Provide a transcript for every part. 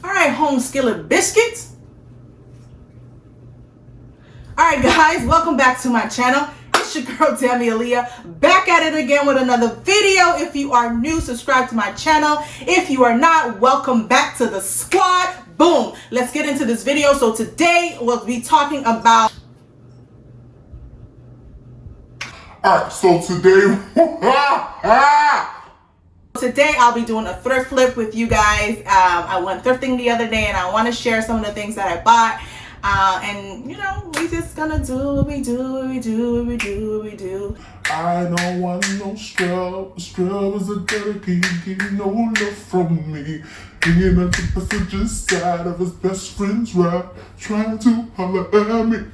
Alright, home skillet biscuits. Alright guys, welcome back to my channel. It's your girl Tammy Aaliyah, back at it again with another video. If you are new, subscribe to my channel. If you are not, welcome back to the squad. Boom, let's get into this video. So today we'll be talking about Today I'll be doing a thrift flip with you guys. I went thrifting the other day and I want to share some of the things that I bought. And you know, we just gonna do what we do. I don't want no scrub. Scrub is a dirty, getting no love from me. Hanging at the passenger side of his best friend's ride, trying to holler at me.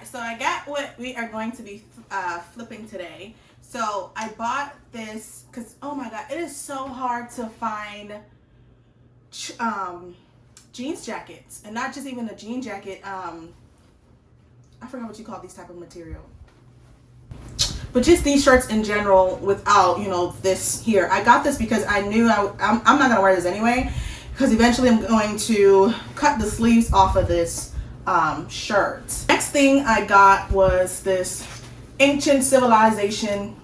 So I got what we are going to be flipping today. So I bought this because, oh my god, it is so hard to find jeans jackets, and not just even a jean jacket. I forgot what you call these type of material, but just these shirts in general without, you know, this here. I got this because I knew I'm not gonna wear this anyway, because eventually I'm going to cut the sleeves off of this shirt. Next thing I got was this ancient civilization.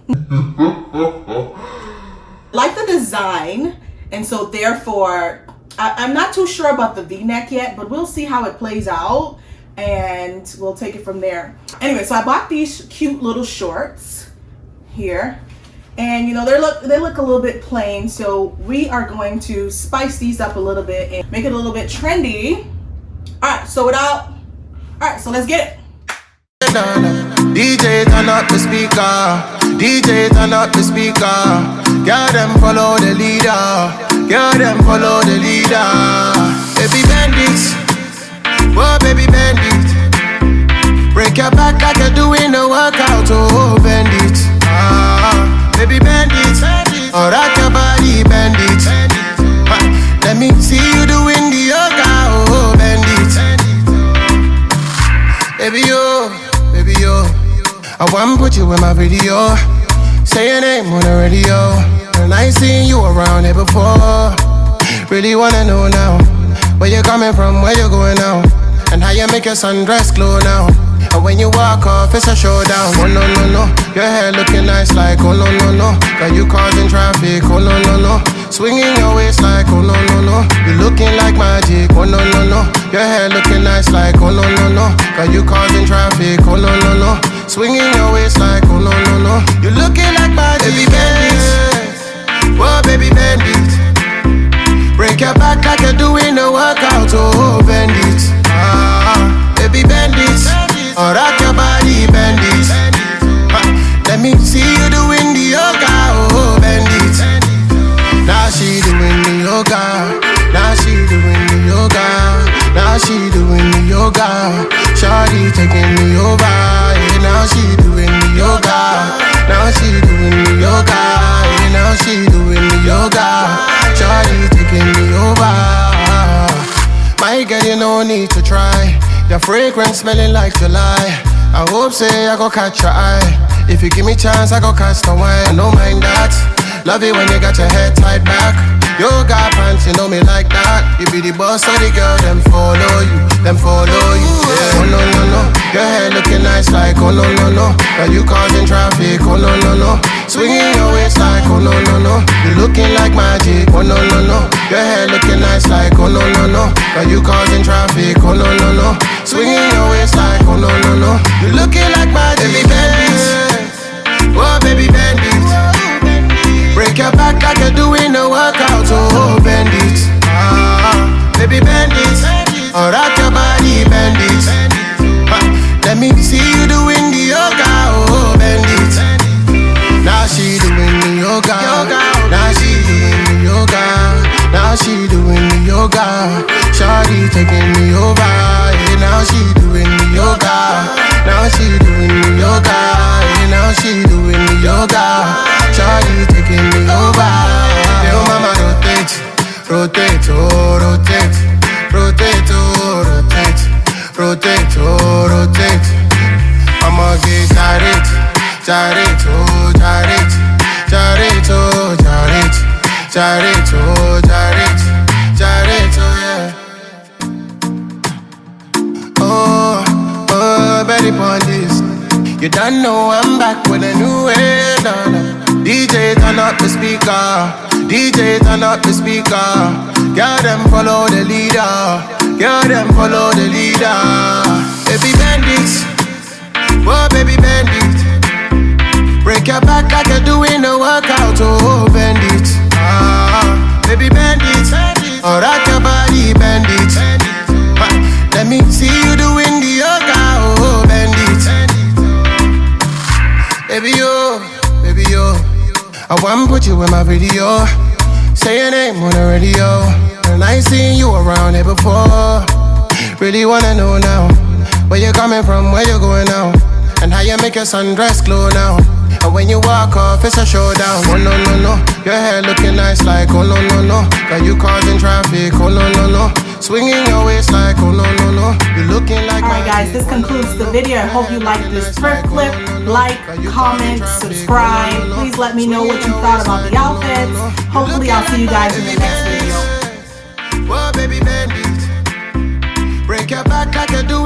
Like the design, and so therefore I'm not too sure about the v-neck yet, but we'll see how it plays out and we'll take it from there. Anyway, so I bought these cute little shorts here, and you know, they look a little bit plain, so we are going to spice these up a little bit and make it a little bit trendy. Alright, so let's get it. DJ turn up the speaker, DJ turn up the speaker. Girl them follow the leader, girl them follow the leader. Baby bandits, oh baby bandit. Break your back like you're doing a workout, oh bandit. Baby bandit, oh rock your body bandit. Let me see you doing the yoga, oh bandit. Baby yo, I wanna put you in my video. Say your name on the radio, and I ain't seen you around here before. Really wanna know now, where you coming from, where you going now, and how you make your sundress glow now. And when you walk off, it's a showdown. Oh no, your hair looking nice like oh no. Got you causing traffic, oh no. Swinging your waist like oh no. You looking like magic, oh no. Your hair looking nice like oh no. Got you causing traffic, oh no. Swinging your waist like oh no. You looking like magic, baby bandit. Oh baby bandit. Break your back like you're doing a workout, oh bandit. Baby bandit. Oh rock your body bandit. Let me see you doing the yoga, oh bandit. Now she doing the yoga, now she doing the yoga, now she doing the yoga. Shawty taking me over, yeah, now she doing the yoga, now she doing the yoga, yeah, now she doing the yoga. Shawty taking me over. My girl, you no need to try. Your fragrance smelling like July. I hope say I go catch your eye. If you give me chance, I go catch the wine. I don't mind that. Love it when you got your head tied back. Yoga pants, you know me like that. You be the boss of the girl, them follow you. Yeah. Oh no. Your hair looking nice like oh no. Got you causing traffic, oh no. Swinging your waist like oh no. You looking like magic, oh no. Your hair looking nice like oh no. Got you causing traffic, oh no. Swinging your waist like oh no. You looking like magic, baby bandit. Oh baby bandit. Break your back like you're doing a workout, oh bandit. Baby bandit. Oh rock your body bandit. Let me see you doing the yoga, oh bandit. Now she doing the yoga, now she doing the yoga, now she doing the yoga. Shawty taking me over, yeah, now she doing the yoga, now she doing the yoga, yeah, now she doing the yoga. Shawty taking me over. Yo mama rotate, oh rotate. I'ma get gyrate, oh gyrate, yeah. vibe on this. You don't know I'm back with a new head on. DJ turn up the speaker. DJ turn up the speaker. Girl them follow the leader. Girl them follow the leader. Baby bandits. Oh baby bandit. Break your back like you're doing a workout. Oh bandit. Baby bandit. Oh rock your body bandit. Let me see you doing the yoga. Oh bandit. Baby yo, I wanna put you in my video. Say your name on the radio. And I ain't seen you around here before. Really wanna know now where you coming from, where you going now, and how you make your sundress glow now. And when you walk off, it's a showdown. Oh no no no, your hair looking nice like oh no no no. Got you causing traffic, oh no no no. Swinging your waist like oh no no no. You looking like. Alright guys, this concludes the video. I hope you liked this thrift flip. Like, comment, subscribe. Please let me know what you thought about the outfits. Hopefully I'll see you guys in the next video. Whoa, baby bandit. Break your back like you do.